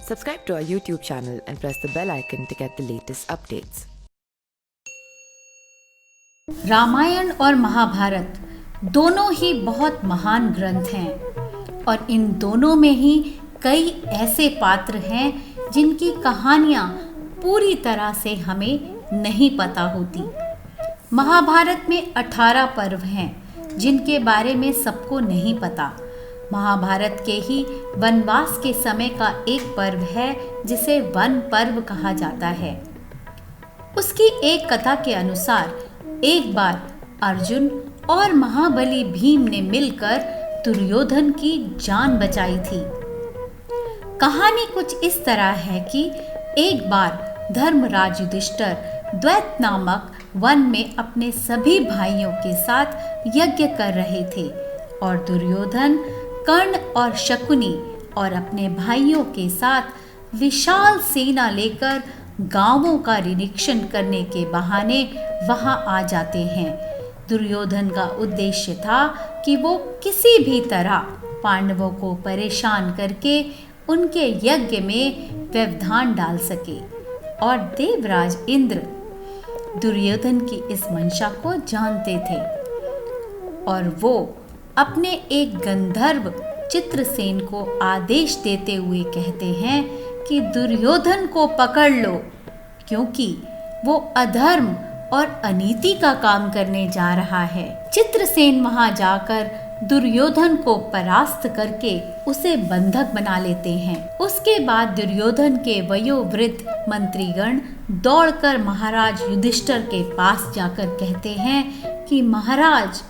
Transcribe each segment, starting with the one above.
Subscribe to our YouTube channel and press the bell icon to get the latest updates. Ramayan और महाभारत दोनों ही बहुत महान ग्रंथ हैं और इन दोनों में ही कई ऐसे पात्र हैं जिनकी कहानियाँ पूरी तरह से हमें नहीं पता होती। महाभारत में 18 पर्व हैं जिनके बारे में सबको नहीं पता। महाभारत के ही वनवास के समय का एक पर्व है जिसे वन पर्व कहा जाता है। उसकी एक कथा के अनुसार एक बार अर्जुन और महाबली भीम ने मिलकर दुर्योधन की जान बचाई थी। कहानी कुछ इस तरह है कि एक बार धर्मराज युधिष्ठिर द्वैत नामक वन में अपने सभी भाइयों के साथ यज्ञ कर रहे थे और दुर्योधन, कर्ण और शकुनी और अपने भाइयों के साथ विशाल सेना लेकर गांवों का निरीक्षण करने के बहाने वहां आ जाते हैं। दुर्योधन का उद्देश्य था कि वो किसी भी तरह पांडवों को परेशान करके उनके यज्ञ में व्यवधान डाल सके और देवराज इंद्र दुर्योधन की इस मंशा को जानते थे और वो अपने एक गंधर्व चित्रसेन को आदेश देते हुए कहते हैं कि दुर्योधन को पकड़ लो क्योंकि वो अधर्म और अनीति का काम करने जा रहा है। चित्रसेन वहां जाकर दुर्योधन को परास्त करके उसे बंधक बना लेते हैं। उसके बाद दुर्योधन के वयोवृद्ध मंत्रीगण दौड़कर महाराज युधिष्ठिर के पास जाकर कहते हैं कि महाराज,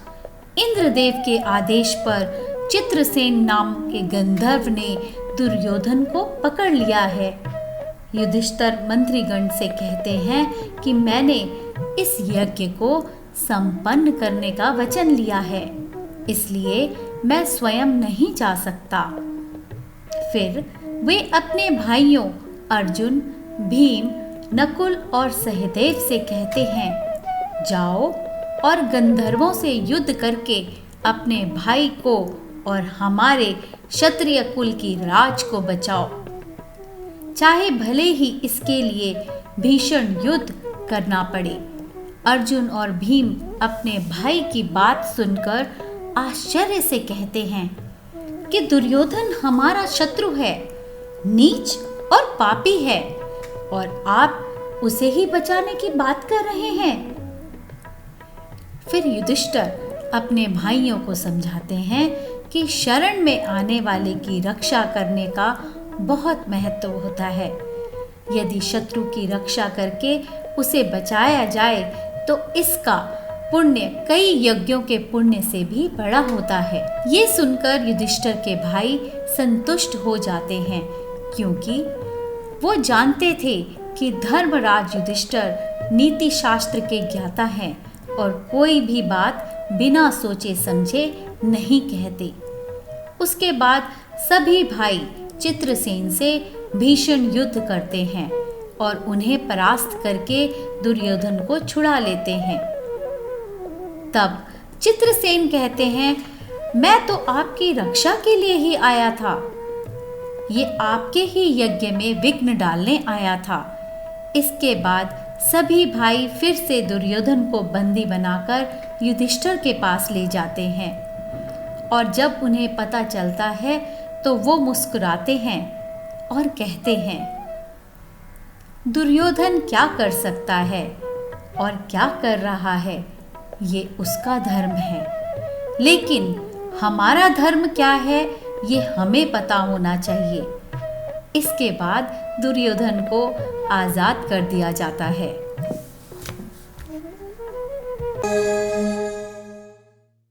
इंद्रदेव के आदेश पर चित्रसेन नाम के गंधर्व ने दुर्योधन को पकड़ लिया है। युधिष्ठिर मंत्रीगण से कहते हैं कि मैंने इस यज्ञ को संपन्न करने का वचन लिया है, इसलिए मैं स्वयं नहीं जा सकता। फिर वे अपने भाइयों अर्जुन, भीम, नकुल और सहदेव से कहते हैं, जाओ और गंधर्वों से युद्ध करके अपने भाई को और हमारे क्षत्रिय कुल की राज को बचाओ, चाहे भले ही इसके लिए भीषण युद्ध करना पड़े। अर्जुन और भीम अपने भाई की बात सुनकर आश्चर्य से कहते हैं कि दुर्योधन हमारा शत्रु है, नीच और पापी है और आप उसे ही बचाने की बात कर रहे हैं। फिर युधिष्ठिर अपने भाइयों को समझाते हैं कि शरण में आने वाले की रक्षा करने का बहुत महत्व होता है। यदि शत्रु की रक्षा करके उसे बचाया जाए तो इसका पुण्य कई यज्ञों के पुण्य से भी बड़ा होता है। ये सुनकर युधिष्ठिर के भाई संतुष्ट हो जाते हैं क्योंकि वो जानते थे कि धर्मराज युधिष्ठिर नीति शास्त्र के ज्ञाता हैं और कोई भी बात बिना सोचे समझे नहीं कहते। उसके बाद सभी भाई चित्रसेन से भीषण युद्ध करते हैं और उन्हें परास्त करके दुर्योधन को छुड़ा लेते हैं। तब चित्रसेन कहते हैं, मैं तो आपकी रक्षा के लिए ही आया था, ये आपके ही यज्ञ में विघ्न डालने आया था। इसके बाद सभी भाई फिर से दुर्योधन को बंदी बनाकर युधिष्ठिर के पास ले जाते हैं और जब उन्हें पता चलता है तो वो मुस्कुराते हैं और कहते हैं, दुर्योधन क्या कर सकता है और क्या कर रहा है, ये उसका धर्म है, लेकिन हमारा धर्म क्या है ये हमें पता होना चाहिए। इसके बाद दुर्योधन को आजाद कर दिया जाता है।